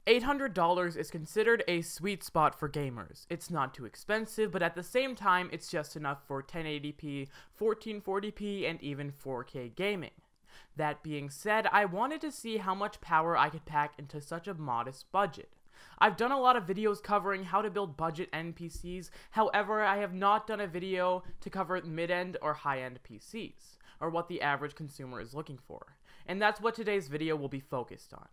$800 is considered a sweet spot for gamers. It's not too expensive, but at the same time, it's just enough for 1080p, 1440p, and even 4K gaming. That being said, I wanted to see how much power I could pack into such a modest budget. I've done a lot of videos covering how to build budget end PCs, however, I have not done a video to cover mid-end or high-end PCs, or what the average consumer is looking for. And that's what today's video will be focused on.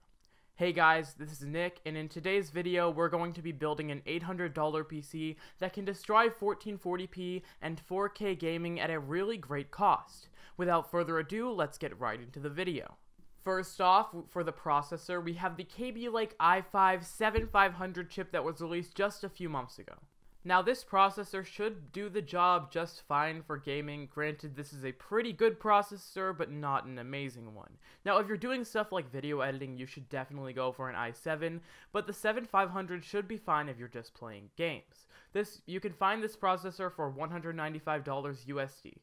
Hey guys, this is Nick, and in today's video, we're going to be building an $800 PC that can destroy 1440p and 4K gaming at a really great cost. Without further ado, let's get right into the video. First off, for the processor, we have the Kabylake i5-7500 chip that was released just a few months ago. Now, this processor should do the job just fine for gaming. Granted, this is a pretty good processor, but not an amazing one. Now, if you're doing stuff like video editing, you should definitely go for an i7, but the 7500 should be fine if you're just playing games. You can find this processor for $195 USD.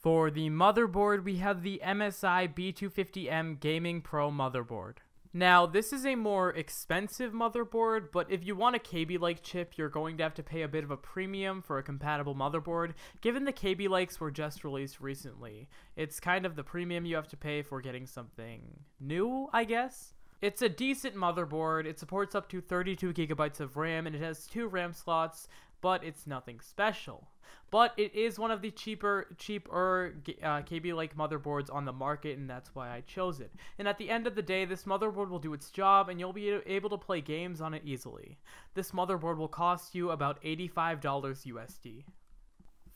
For the motherboard, we have the MSI B250M Gaming Pro motherboard. Now, this is a more expensive motherboard, but if you want a Kabylake chip, you're going to have to pay a bit of a premium for a compatible motherboard, given the Kabylakes were just released recently. It's kind of the premium you have to pay for getting something new, I guess? It's a decent motherboard. It supports up to 32 gigabytes of RAM, and it has 2 RAM slots, but it's nothing special. But it is one of the cheaper Kabylake motherboards on the market, and that's why I chose it. And at the end of the day, this motherboard will do its job, and you'll be able to play games on it easily. This motherboard will cost you about $85 USD.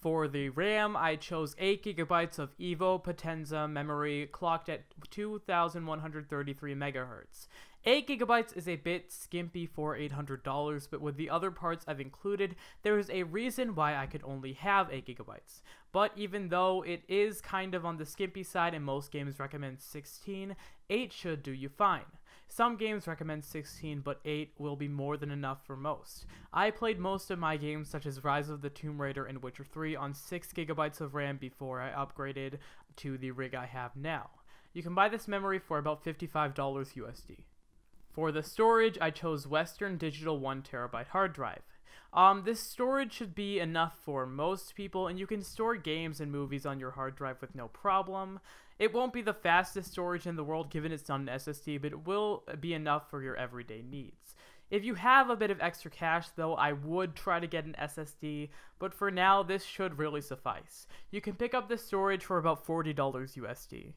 For the RAM, I chose 8 gigabytes of Evo Potenza memory clocked at 2133 MHz. 8 gigabytes is a bit skimpy for $800, but with the other parts I've included, there is a reason why I could only have 8 gigabytes. But even though it is kind of on the skimpy side and most games recommend 16, 8 should do you fine. Some games recommend 16, but 8 will be more than enough for most. I played most of my games such as Rise of the Tomb Raider and Witcher 3 on 6 gigabytes of RAM before I upgraded to the rig I have now. You can buy this memory for about $55 USD. For the storage, I chose Western Digital 1TB hard drive. This storage should be enough for most people, and you can store games and movies on your hard drive with no problem. It won't be the fastest storage in the world given it's on an SSD, but it will be enough for your everyday needs. If you have a bit of extra cash though, I would try to get an SSD, but for now this should really suffice. You can pick up this storage for about $40 USD.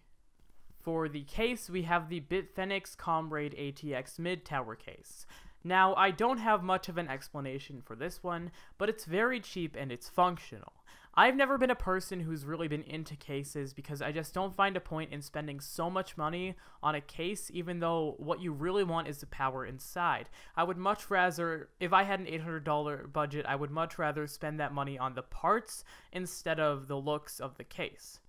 For the case, we have the Bitfenix Comrade ATX Midtower case. Now, I don't have much of an explanation for this one, but it's very cheap and it's functional. I've never been a person who's really been into cases because I just don't find a point in spending so much money on a case, even though what you really want is the power inside. I would much rather, if I had an $800 budget, I would much rather spend that money on the parts instead of the looks of the case.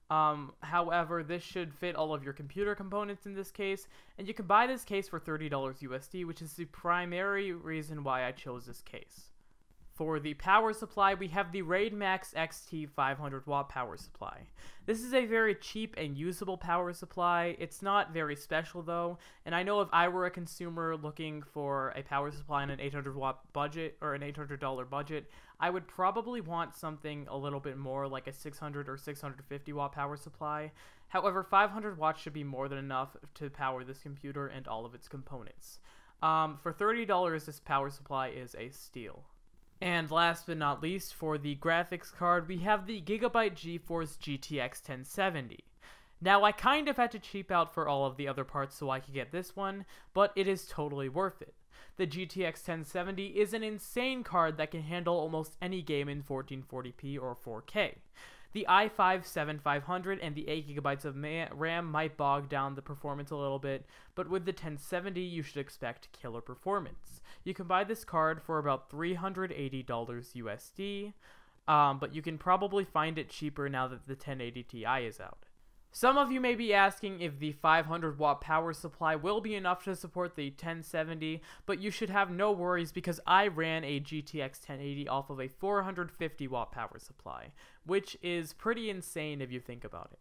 However, this should fit all of your computer components in this case, and you can buy this case for $30 USD, which is the primary reason why I chose this case. For the power supply, we have the Raidmax XT 500 watt power supply. This is a very cheap and usable power supply. It's not very special though, and I know if I were a consumer looking for a power supply on an 800 watt budget or an $800 budget, I would probably want something a little bit more like a 600 or 650 watt power supply. However, 500 watts should be more than enough to power this computer and all of its components. For $30, this power supply is a steal. And last but not least, for the graphics card, we have the Gigabyte GeForce GTX 1070. Now, I kind of had to cheap out for all of the other parts so I could get this one, but it is totally worth it. The GTX 1070 is an insane card that can handle almost any game in 1440p or 4K. The i5-7500 and the 8 gigabytes of RAM might bog down the performance a little bit, but with the 1070 you should expect killer performance. You can buy this card for about $380 USD, but you can probably find it cheaper now that the 1080 Ti is out. Some of you may be asking if the 500 watt power supply will be enough to support the 1070, but you should have no worries because I ran a GTX 1080 off of a 450 watt power supply, which is pretty insane if you think about it.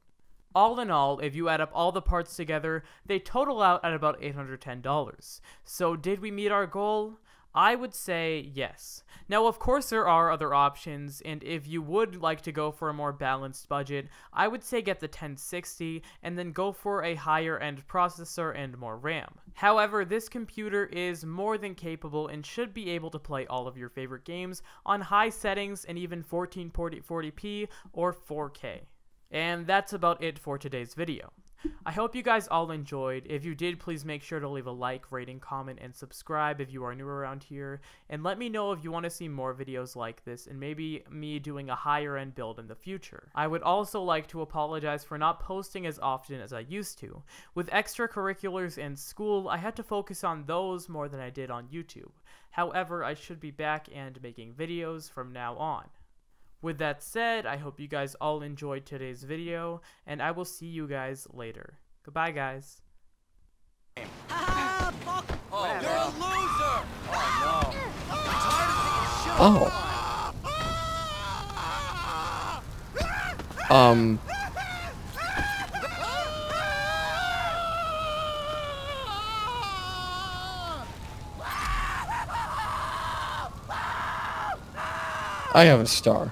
All in all, if you add up all the parts together, they total out at about $810. So did we meet our goal? I would say yes. Now, of course, there are other options, and if you would like to go for a more balanced budget, I would say get the 1060 and then go for a higher end processor and more RAM. However, this computer is more than capable and should be able to play all of your favorite games on high settings and even 1440p or 4K. And that's about it for today's video. I hope you guys all enjoyed. If you did, please make sure to leave a like, rating, comment, and subscribe if you are new around here. And let me know if you want to see more videos like this and maybe me doing a higher end build in the future. I would also like to apologize for not posting as often as I used to. With extracurriculars and school, I had to focus on those more than I did on YouTube. However, I should be back and making videos from now on. With that said, I hope you guys all enjoyed today's video, and I will see you guys later. Goodbye, guys. Oh, you're a loser! Oh, I have a star.